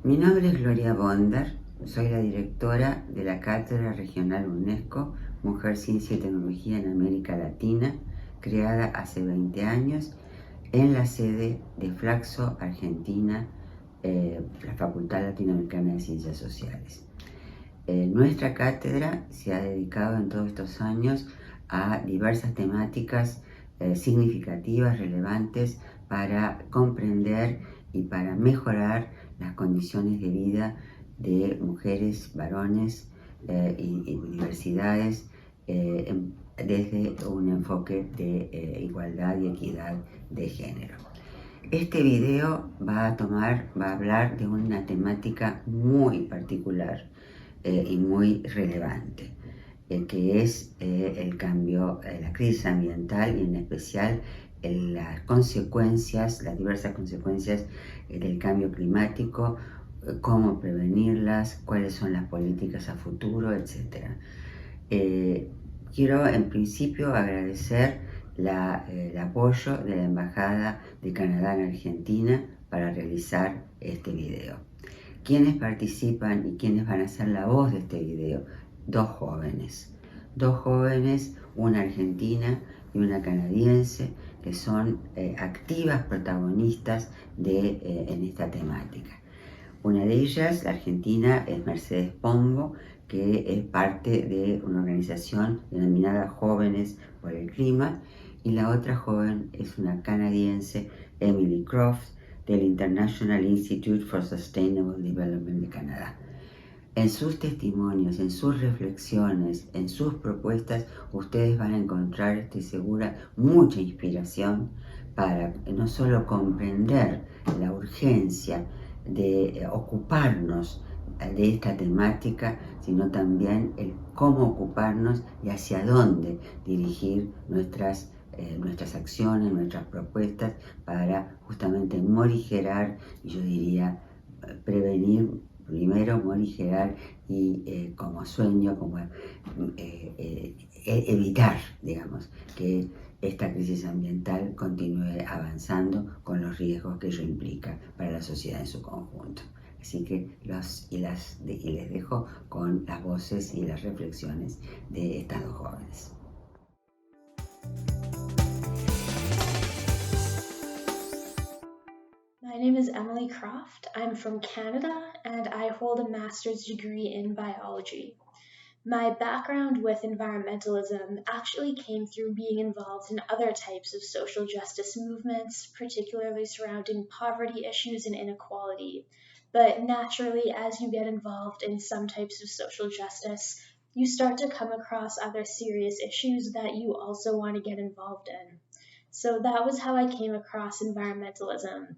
Mi nombre es Gloria Bonder, soy la directora de la Cátedra Regional UNESCO Mujer, Ciencia y Tecnología en América Latina, creada hace 20 años en la sede de Flaxo, Argentina, la Facultad Latinoamericana de Ciencias Sociales. Nuestra cátedra se ha dedicado en todos estos años a diversas temáticas significativas, relevantes para comprender y para mejorar las condiciones de vida de mujeres, varones y diversidades desde un enfoque de igualdad y equidad de género. Este video va a hablar de una temática muy particular y muy relevante, que es el cambio, la crisis ambiental y en especial las consecuencias, las diversas consecuencias del cambio climático, cómo prevenirlas, cuáles son las políticas a futuro, etc. Quiero en principio agradecer el apoyo de la Embajada de Canadá en Argentina para realizar este video. ¿Quiénes participan y quiénes van a ser la voz de este video? Dos jóvenes, una argentina y una canadiense, que son activas protagonistas en esta temática. Una de ellas, la argentina, es Mercedes Pombo, que es parte de una organización denominada Jóvenes por el Clima, y la otra joven es una canadiense, Emily Croft, del International Institute for Sustainable Development de Canadá. En sus testimonios, en sus reflexiones, en sus propuestas, ustedes van a encontrar, estoy segura, mucha inspiración para no solo comprender la urgencia de ocuparnos de esta temática, sino también el cómo ocuparnos y hacia dónde dirigir nuestras acciones, nuestras propuestas para justamente morigerar, y yo diría prevenir primero, morigerar y como sueño, como evitar, digamos, que esta crisis ambiental continúe avanzando con los riesgos que ello implica para la sociedad en su conjunto. Así que les dejo con las voces y las reflexiones de estas dos jóvenes. My name is Emily Croft. I'm from Canada and I hold a master's degree in biology. My background with environmentalism actually came through being involved in other types of social justice movements, particularly surrounding poverty issues and inequality. But naturally, as you get involved in some types of social justice, you start to come across other serious issues that you also want to get involved in. So that was how I came across environmentalism.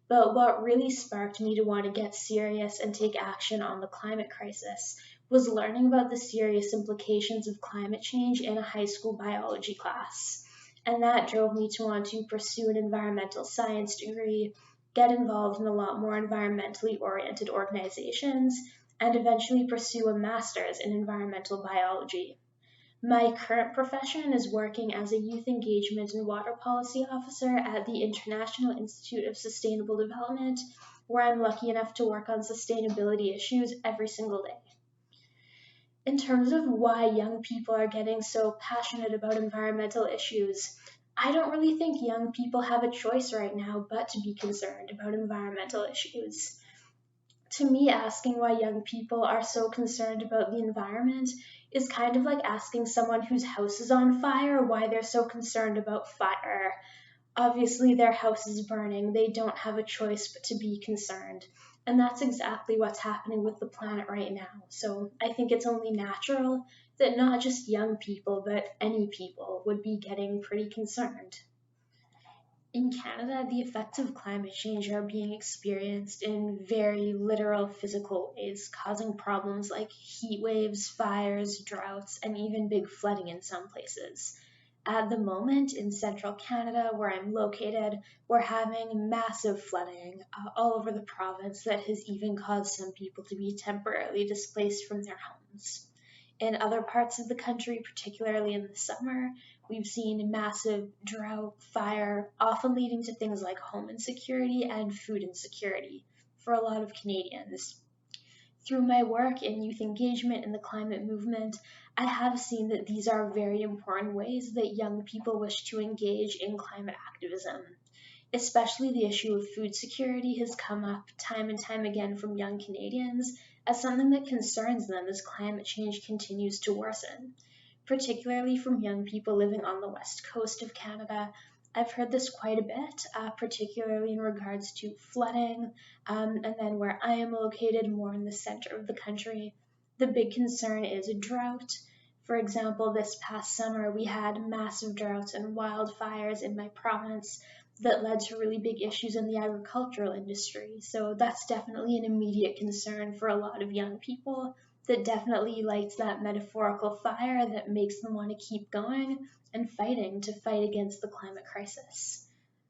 But what really sparked me to want to get serious and take action on the climate crisis was learning about the serious implications of climate change in a high school biology class. And that drove me to want to pursue an environmental science degree, get involved in a lot more environmentally oriented organizations, and eventually pursue a master's in environmental biology. My current profession is working as a youth engagement and water policy officer at the International Institute of Sustainable Development, where I'm lucky enough to work on sustainability issues every single day. In terms of why young people are getting so passionate about environmental issues, I don't really think young people have a choice right now but to be concerned about environmental issues. To me, asking why young people are so concerned about the environment is kind of like asking someone whose house is on fire why they're so concerned about fire. Obviously, their house is burning. They don't have a choice but to be concerned. And that's exactly what's happening with the planet right now. So I think it's only natural that not just young people, but any people would be getting pretty concerned. In Canada, the effects of climate change are being experienced in very literal physical ways, causing problems like heat waves, fires, droughts, and even big flooding in some places. At the moment, in central Canada, where I'm located, we're having massive flooding all over the province that has even caused some people to be temporarily displaced from their homes. In other parts of the country, particularly in the summer, we've seen massive drought, fire, often leading to things like home insecurity and food insecurity. for a lot of Canadians. Through my work in youth engagement in the climate movement, I have seen that these are very important ways that young people wish to engage in climate activism. Especially the issue of food security has come up time and time again from young Canadians as something that concerns them as climate change continues to worsen. Particularly from young people living on the west coast of Canada, I've heard this quite a bit, particularly in regards to flooding, and then where I am located, more in the center of the country, the big concern is a drought. For example, this past summer we had massive droughts and wildfires in my province that led to really big issues in the agricultural industry. So that's definitely an immediate concern for a lot of young people that definitely lights that metaphorical fire that makes them want to keep going and fighting to fight against the climate crisis.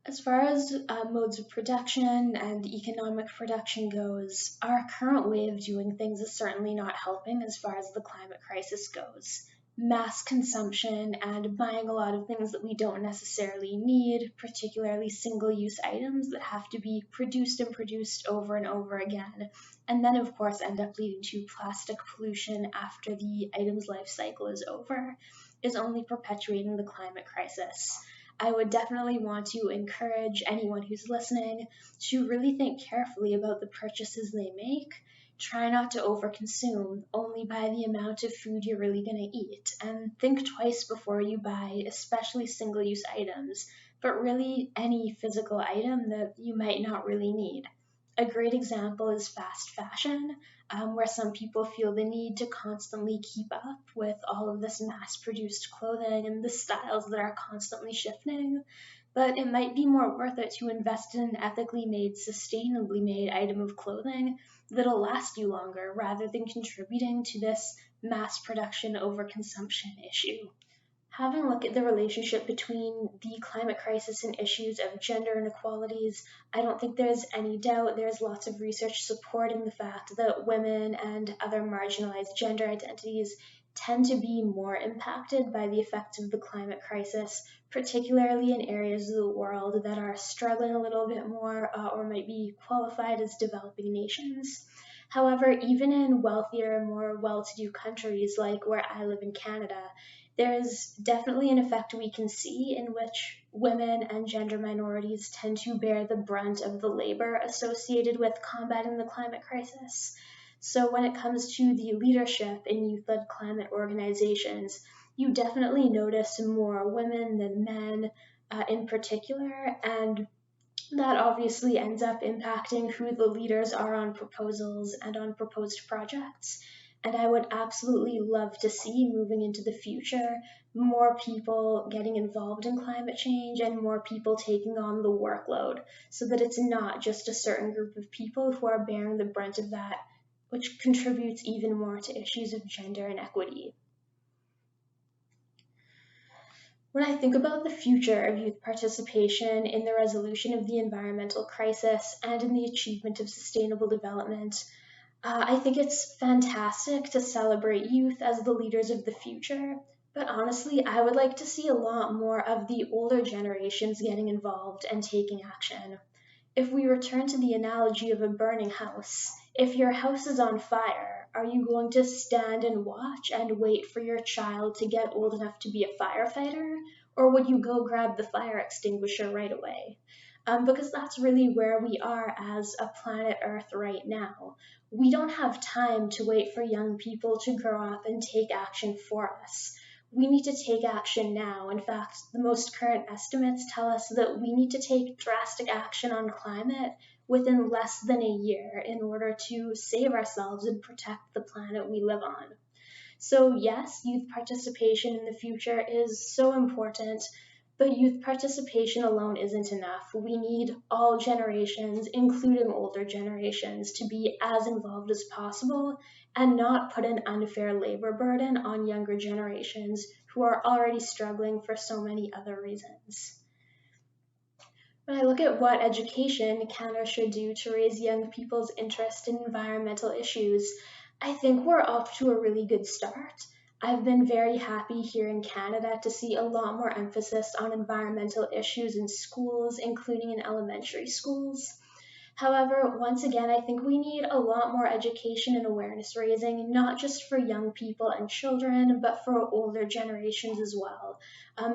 As far as modes of production and economic production goes, our current way of doing things is certainly not helping as far as the climate crisis goes. Mass consumption and buying a lot of things that we don't necessarily need, particularly single-use items that have to be produced and produced over and over again, and then of course end up leading to plastic pollution after the item's life cycle is over, is only perpetuating the climate crisis. I would definitely want to encourage anyone who's listening to really think carefully about the purchases they make. Try not to overconsume, only buy the amount of food you're really going to eat, and think twice before you buy, especially single-use items, but really any physical item that you might not really need. A great example is fast fashion, where some people feel the need to constantly keep up with all of this mass-produced clothing and the styles that are constantly shifting. But it might be more worth it to invest in an ethically made, sustainably made item of clothing that'll last you longer rather than contributing to this mass production overconsumption issue. Having a look at the relationship between the climate crisis and issues of gender inequalities, I don't think there's any doubt there's lots of research supporting the fact that women and other marginalized gender identities tend to be more impacted by the effects of the climate crisis, particularly in areas of the world that are struggling a little bit more or might be qualified as developing nations. However, even in wealthier, more well-to-do countries like where I live in Canada, there's definitely an effect we can see in which women and gender minorities tend to bear the brunt of the labor associated with combating the climate crisis. So when it comes to the leadership in youth-led climate organizations, you definitely notice more women than men in particular, and that obviously ends up impacting who the leaders are on proposals and on proposed projects. And I would absolutely love to see, moving into the future, more people getting involved in climate change and more people taking on the workload so that it's not just a certain group of people who are bearing the brunt of that, which contributes even more to issues of gender inequity. When I think about the future of youth participation in the resolution of the environmental crisis and in the achievement of sustainable development, I think it's fantastic to celebrate youth as the leaders of the future, but honestly, I would like to see a lot more of the older generations getting involved and taking action. If we return to the analogy of a burning house, if your house is on fire, are you going to stand and watch and wait for your child to get old enough to be a firefighter? Or would you go grab the fire extinguisher right away? Because that's really where we are as a planet Earth right now. We don't have time to wait for young people to grow up and take action for us. We need to take action now. In fact, the most current estimates tell us that we need to take drastic action on climate within less than a year in order to save ourselves and protect the planet we live on. So yes, youth participation in the future is so important, but youth participation alone isn't enough. We need all generations, including older generations, to be as involved as possible and not put an unfair labor burden on younger generations who are already struggling for so many other reasons. When I look at what education Canada should do to raise young people's interest in environmental issues, I think we're off to a really good start. I've been very happy here in Canada to see a lot more emphasis on environmental issues in schools, including in elementary schools. However, once again, I think we need a lot more education and awareness raising, not just for young people and children, but for older generations as well.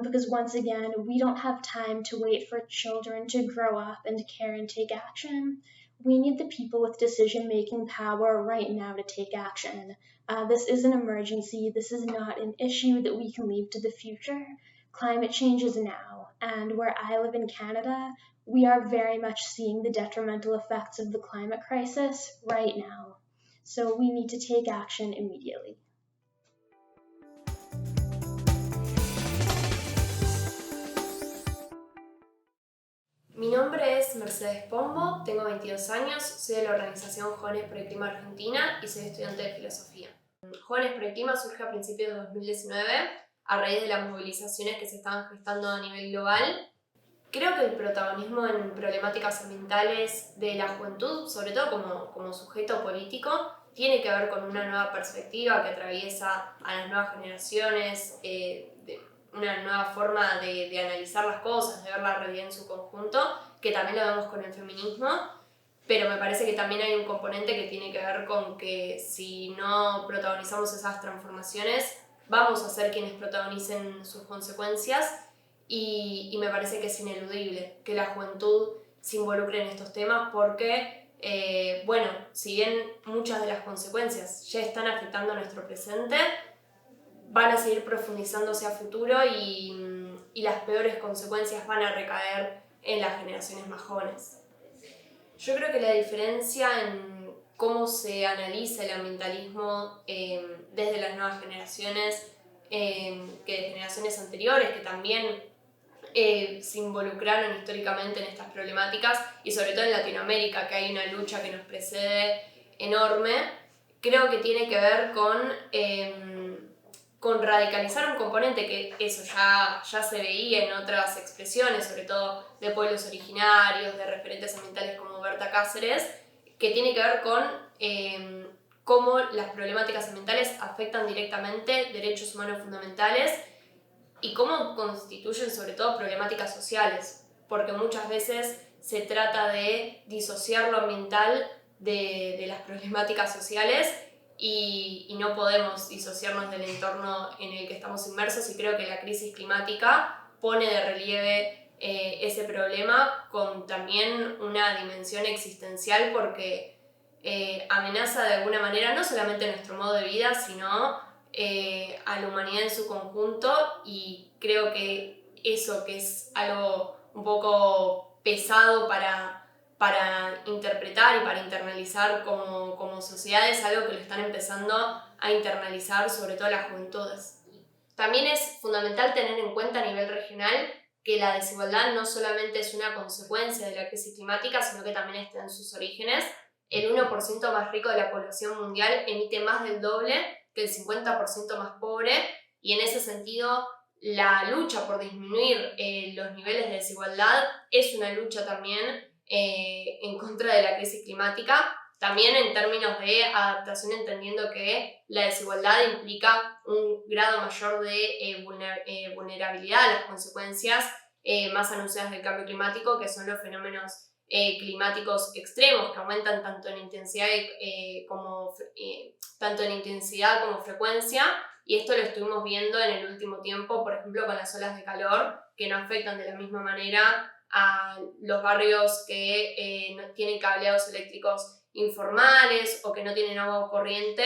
Because once again, we don't have time to wait for children to grow up and care and take action. We need the people with decision making power right now to take action. This is an emergency. This is not an issue that we can leave to the future. Climate change is now, and where I live in Canada, we are very much seeing the detrimental effects of the climate crisis right now. So we need to take action immediately. Mi nombre es Mercedes Pombo, tengo 22 años, soy de la organización Jóvenes por el Clima Argentina y soy estudiante de filosofía. Jóvenes por el Clima surge a principios de 2019 a raíz de las movilizaciones que se estaban gestando a nivel global. Creo que el protagonismo en problemáticas ambientales de la juventud, sobre todo como sujeto político, tiene que ver con una nueva perspectiva que atraviesa a las nuevas generaciones, una nueva forma de analizar las cosas, de ver la realidad en su conjunto, que también lo vemos con el feminismo, pero me parece que también hay un componente que tiene que ver con que si no protagonizamos esas transformaciones, vamos a ser quienes protagonicen sus consecuencias y me parece que es ineludible que la juventud se involucre en estos temas porque, bueno, si bien muchas de las consecuencias ya están afectando a nuestro presente, van a seguir profundizándose a futuro y las peores consecuencias van a recaer en las generaciones más jóvenes. Yo creo que la diferencia en cómo se analiza el ambientalismo desde las nuevas generaciones que de generaciones anteriores, que también se involucraron históricamente en estas problemáticas, y sobre todo en Latinoamérica, que hay una lucha que nos precede enorme, creo que tiene que ver con radicalizar un componente que eso ya se veía en otras expresiones, sobre todo de pueblos originarios, de referentes ambientales como Berta Cáceres, que tiene que ver con cómo las problemáticas ambientales afectan directamente derechos humanos fundamentales y cómo constituyen sobre todo problemáticas sociales, porque muchas veces se trata de disociar lo ambiental de las problemáticas sociales y no podemos disociarnos del entorno en el que estamos inmersos, y creo que la crisis climática pone de relieve ese problema con también una dimensión existencial porque amenaza de alguna manera no solamente nuestro modo de vida, sino a la humanidad en su conjunto, y creo que eso, que es algo un poco pesado para interpretar y para internalizar como sociedad, es algo que lo están empezando a internalizar sobre todo las juventudes. También es fundamental tener en cuenta a nivel regional que la desigualdad no solamente es una consecuencia de la crisis climática, sino que también está en sus orígenes. El 1% más rico de la población mundial emite más del doble que el 50% más pobre, y en ese sentido la lucha por disminuir los niveles de desigualdad es una lucha también en contra de la crisis climática, también en términos de adaptación, entendiendo que la desigualdad implica un grado mayor de vulnerabilidad a las consecuencias más anunciadas del cambio climático, que son los fenómenos climáticos extremos, que aumentan tanto en intensidad como frecuencia, y esto lo estuvimos viendo en el último tiempo, por ejemplo, con las olas de calor, que no afectan de la misma manera a los barrios que no tienen cableados eléctricos informales o que no tienen agua corriente,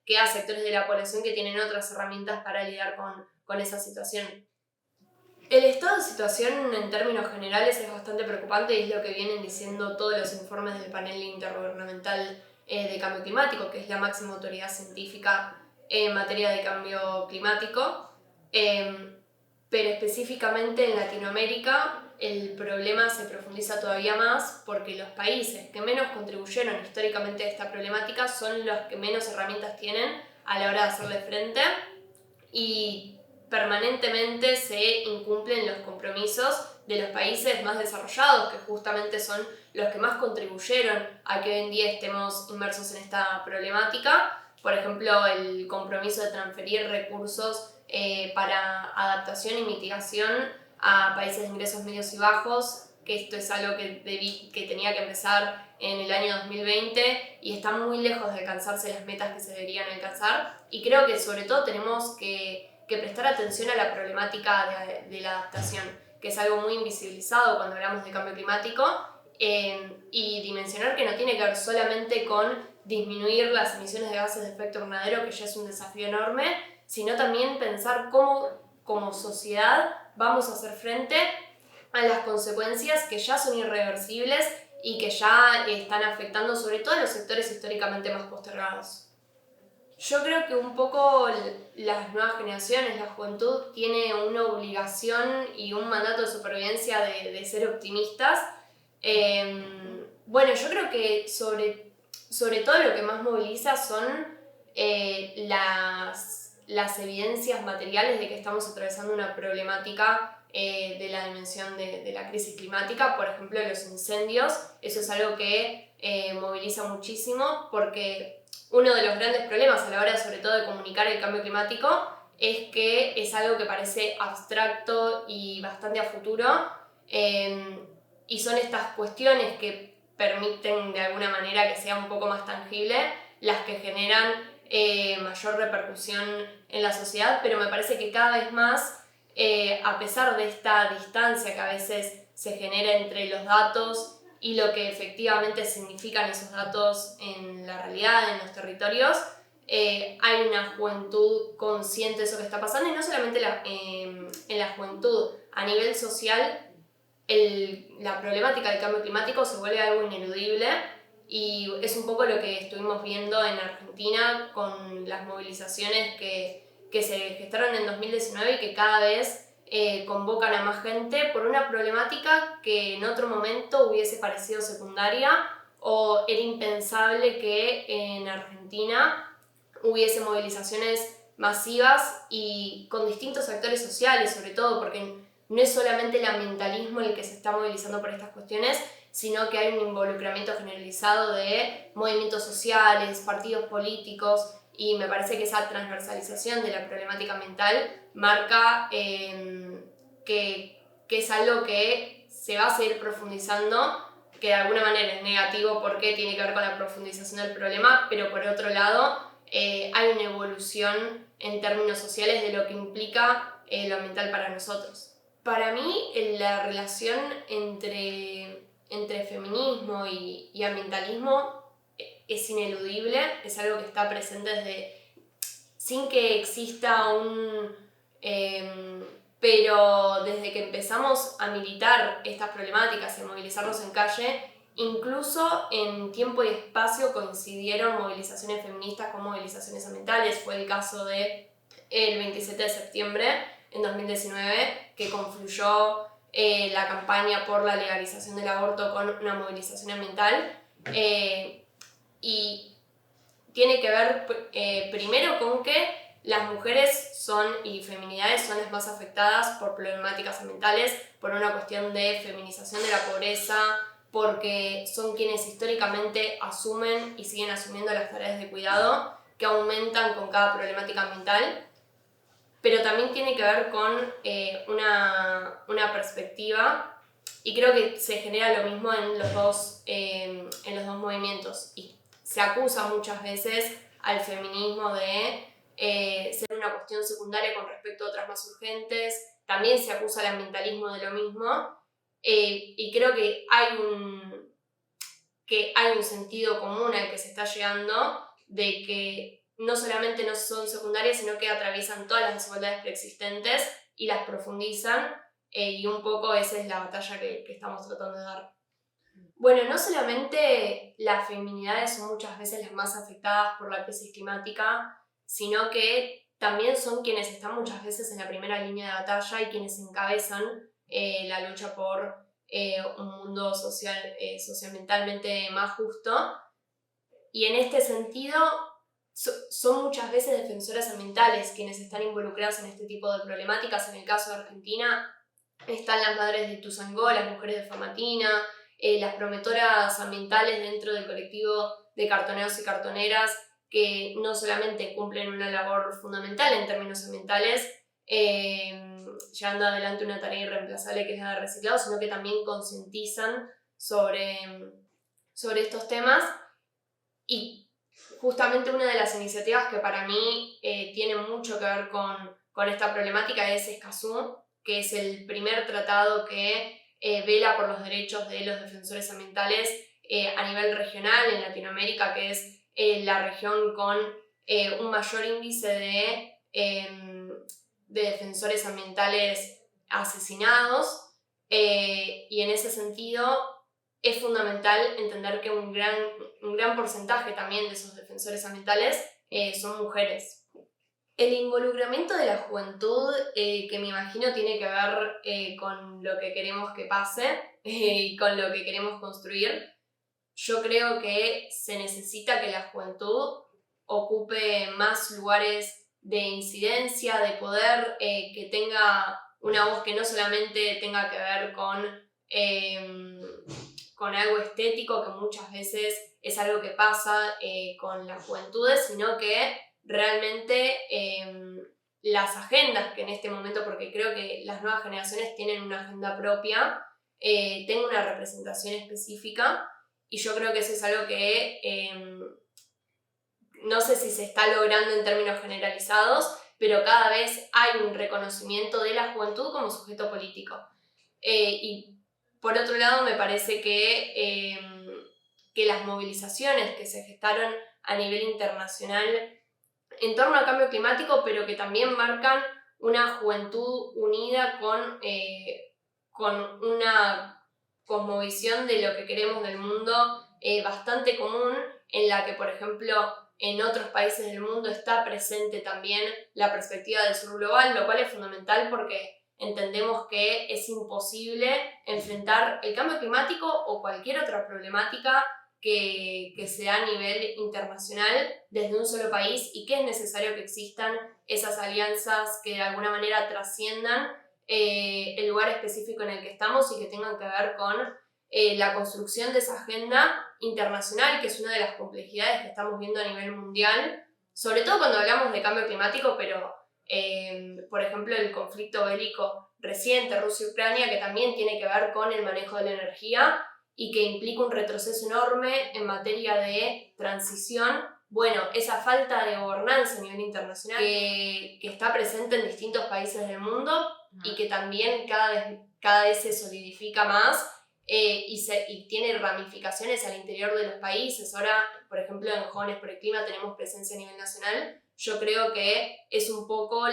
que a sectores de la población que tienen otras herramientas para lidiar con esa situación. El estado de situación en términos generales es bastante preocupante, y es lo que vienen diciendo todos los informes del panel intergubernamental de cambio climático, que es la máxima autoridad científica en materia de cambio climático. Pero específicamente en Latinoamérica el problema se profundiza todavía más porque los países que menos contribuyeron históricamente a esta problemática son los que menos herramientas tienen a la hora de hacerle frente, y permanentemente se incumplen los compromisos de los países más desarrollados, que justamente son los que más contribuyeron a que hoy en día estemos inmersos en esta problemática. Por ejemplo, el compromiso de transferir recursos para adaptación y mitigación a países de ingresos medios y bajos, que esto es algo que tenía que empezar en el año 2020 y está muy lejos de alcanzarse las metas que se deberían alcanzar. Y creo que sobre todo tenemos que prestar atención a la problemática de la adaptación, que es algo muy invisibilizado cuando hablamos de cambio climático, y dimensionar que no tiene que ver solamente con disminuir las emisiones de gases de efecto invernadero, que ya es un desafío enorme, sino también pensar cómo como sociedad vamos a hacer frente a las consecuencias que ya son irreversibles y que ya están afectando sobre todo a los sectores históricamente más postergados. Yo creo que un poco las nuevas generaciones, la juventud, tiene una obligación y un mandato de supervivencia de ser optimistas. Bueno, yo creo que sobre todo lo que más moviliza son las evidencias materiales de que estamos atravesando una problemática de la dimensión de la crisis climática. Por ejemplo, los incendios, eso es algo que moviliza muchísimo, porque uno de los grandes problemas a la hora sobre todo de comunicar el cambio climático es que es algo que parece abstracto y bastante a futuro, y son estas cuestiones que permiten de alguna manera que sea un poco más tangible las que generan mayor repercusión en la sociedad, pero me parece que cada vez más, a pesar de esta distancia que a veces se genera entre los datos y lo que efectivamente significan esos datos en la realidad, en los territorios, hay una juventud consciente de eso que está pasando, y no solamente en la juventud, a nivel social la problemática del cambio climático se vuelve algo ineludible, y es un poco lo que estuvimos viendo en Argentina con las movilizaciones que se gestaron en 2019 y que cada vez convocan a más gente por una problemática que en otro momento hubiese parecido secundaria, o era impensable que en Argentina hubiese movilizaciones masivas y con distintos actores sociales, sobre todo porque no es solamente el ambientalismo el que se está movilizando por estas cuestiones, sino que hay un involucramiento generalizado de movimientos sociales, partidos políticos, y me parece que esa transversalización de la problemática ambiental marca que es algo que se va a seguir profundizando, que de alguna manera es negativo porque tiene que ver con la profundización del problema, pero por otro lado hay una evolución en términos sociales de lo que implica lo ambiental para nosotros. Para mí la relación entre feminismo y ambientalismo es ineludible, es algo que está presente sin que exista pero desde que empezamos a militar estas problemáticas y a movilizarnos en calle, incluso en tiempo y espacio coincidieron movilizaciones feministas con movilizaciones ambientales. Fue el caso del 27 de septiembre en 2019, que confluyó la campaña por la legalización del aborto con una movilización ambiental, y tiene que ver primero con que las mujeres y feminidades son las más afectadas por problemáticas ambientales, por una cuestión de feminización de la pobreza, porque son quienes históricamente asumen y siguen asumiendo las tareas de cuidado que aumentan con cada problemática ambiental. Pero también tiene que ver con una perspectiva, y creo que se genera lo mismo en los dos movimientos, y se acusa muchas veces al feminismo de ser una cuestión secundaria con respecto a otras más urgentes. También se acusa al ambientalismo de lo mismo, y creo que hay un sentido común al que se está llegando, de que no solamente no son secundarias, sino que atraviesan todas las desigualdades preexistentes y las profundizan, y un poco esa es la batalla que estamos tratando de dar. Bueno, no solamente las feminidades son muchas veces las más afectadas por la crisis climática, sino que también son quienes están muchas veces en la primera línea de batalla y quienes encabezan la lucha por un mundo socioambientalmente más justo. Y en este sentido, son muchas veces defensoras ambientales quienes están involucradas en este tipo de problemáticas. En el caso de Argentina están las madres de Ituzaingó, las mujeres de Famatina, las promotoras ambientales dentro del colectivo de cartoneros y cartoneras, que no solamente cumplen una labor fundamental en términos ambientales, llevando adelante una tarea irreemplazable que es la de reciclado, sino que también concientizan sobre estos temas. Y justamente una de las iniciativas que para mí tiene mucho que ver con esta problemática es Escazú, que es el primer tratado que vela por los derechos de los defensores ambientales a nivel regional en Latinoamérica, que es la región con un mayor índice de defensores ambientales asesinados, y en ese sentido es fundamental entender que un gran porcentaje también de esos defensores ambientales son mujeres. El involucramiento de la juventud, que me imagino tiene que ver con lo que queremos que pase y con lo que queremos construir. Yo creo que se necesita que la juventud ocupe más lugares de incidencia, de poder, que tenga una voz que no solamente tenga que ver con algo estético, que muchas veces es algo que pasa con las juventudes, sino que realmente las agendas que en este momento, porque creo que las nuevas generaciones tienen una agenda propia, tengan una representación específica, y yo creo que eso es algo que no sé si se está logrando en términos generalizados, pero cada vez hay un reconocimiento de la juventud como sujeto político. Y por otro lado, me parece que las movilizaciones que se gestaron a nivel internacional en torno al cambio climático, pero que también marcan una juventud unida con una cosmovisión de lo que queremos del mundo bastante común, en la que, por ejemplo, en otros países del mundo está presente también la perspectiva del sur global, lo cual es fundamental porque entendemos que es imposible enfrentar el cambio climático o cualquier otra problemática que se da a nivel internacional desde un solo país, y que es necesario que existan esas alianzas que de alguna manera trasciendan el lugar específico en el que estamos y que tengan que ver con la construcción de esa agenda internacional, que es una de las complejidades que estamos viendo a nivel mundial, sobre todo cuando hablamos de cambio climático, pero por ejemplo el conflicto bélico reciente Rusia-Ucrania, que también tiene que ver con el manejo de la energía y que implica un retroceso enorme en materia de transición. Bueno, esa falta de gobernanza a nivel internacional que está presente en distintos países del mundo y que también cada vez se solidifica más y tiene ramificaciones al interior de los países. Ahora, por ejemplo, en Jóvenes por el Clima tenemos presencia a nivel nacional. Yo creo que es un poco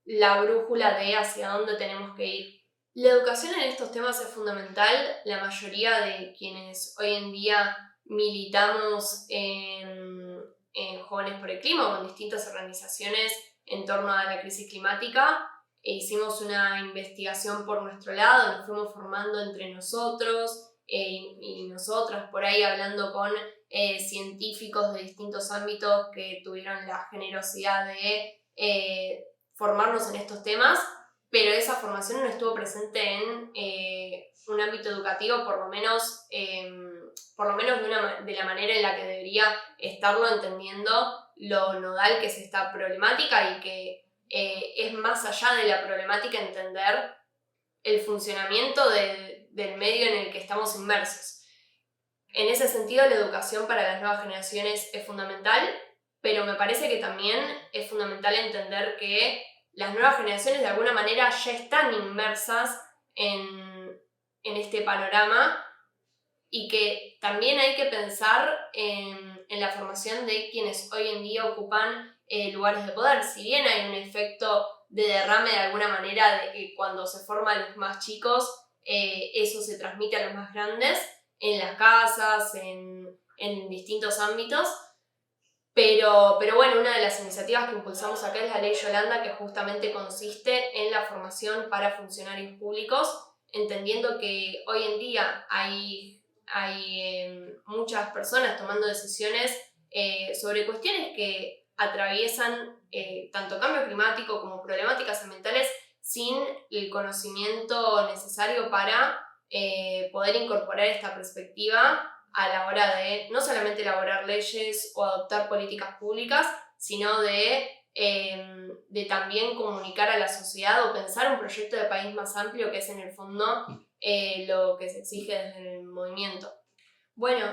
la brújula de hacia dónde tenemos que ir. La educación en estos temas es fundamental. La mayoría de quienes hoy en día militamos en Jóvenes por el Clima o en distintas organizaciones en torno a la crisis climática, hicimos una investigación por nuestro lado, nos fuimos formando entre nosotros y nosotras, por ahí hablando con científicos de distintos ámbitos que tuvieron la generosidad de formarnos en estos temas, pero esa formación no estuvo presente en un ámbito educativo, por lo menos de la manera en la que debería estarlo, entendiendo lo nodal que es esta problemática y que es más allá de la problemática entender el funcionamiento del medio en el que estamos inmersos. En ese sentido, la educación para las nuevas generaciones es fundamental, pero me parece que también es fundamental entender que las nuevas generaciones de alguna manera ya están inmersas en este panorama, y que también hay que pensar en la formación de quienes hoy en día ocupan lugares de poder. Si bien hay un efecto de derrame de alguna manera de que cuando se forman los más chicos, eso se transmite a los más grandes, en las casas, en distintos ámbitos. Pero bueno, una de las iniciativas que impulsamos acá es la Ley Yolanda, que justamente consiste en la formación para funcionarios públicos, entendiendo que hoy en día hay muchas personas tomando decisiones sobre cuestiones que atraviesan tanto cambio climático como problemáticas ambientales sin el conocimiento necesario para poder incorporar esta perspectiva a la hora de no solamente elaborar leyes o adoptar políticas públicas, sino de de también comunicar a la sociedad o pensar un proyecto de país más amplio, que es en el fondo lo que se exige desde el movimiento. Bueno,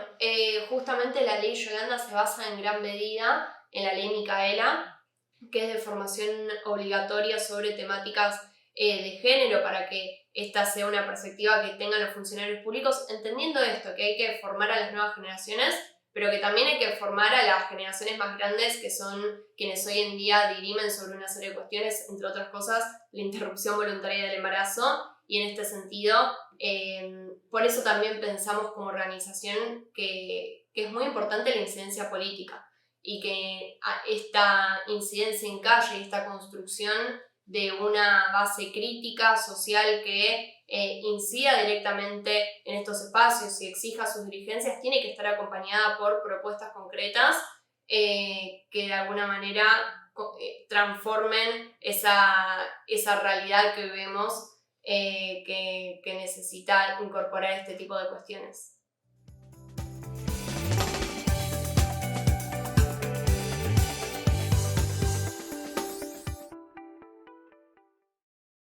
justamente la ley Yolanda se basa en gran medida en la ley Micaela, que es de formación obligatoria sobre temáticas de género para que esta sea una perspectiva que tengan los funcionarios públicos, entendiendo esto, que hay que formar a las nuevas generaciones, pero que también hay que formar a las generaciones más grandes, que son quienes hoy en día dirimen sobre una serie de cuestiones, entre otras cosas, la interrupción voluntaria del embarazo, y en este sentido, por eso también pensamos como organización que es muy importante la incidencia política, y que esta incidencia en calle, esta construcción de una base crítica social que incida directamente en estos espacios y exija sus dirigencias, tiene que estar acompañada por propuestas concretas que de alguna manera transformen esa realidad que vemos que necesita incorporar este tipo de cuestiones.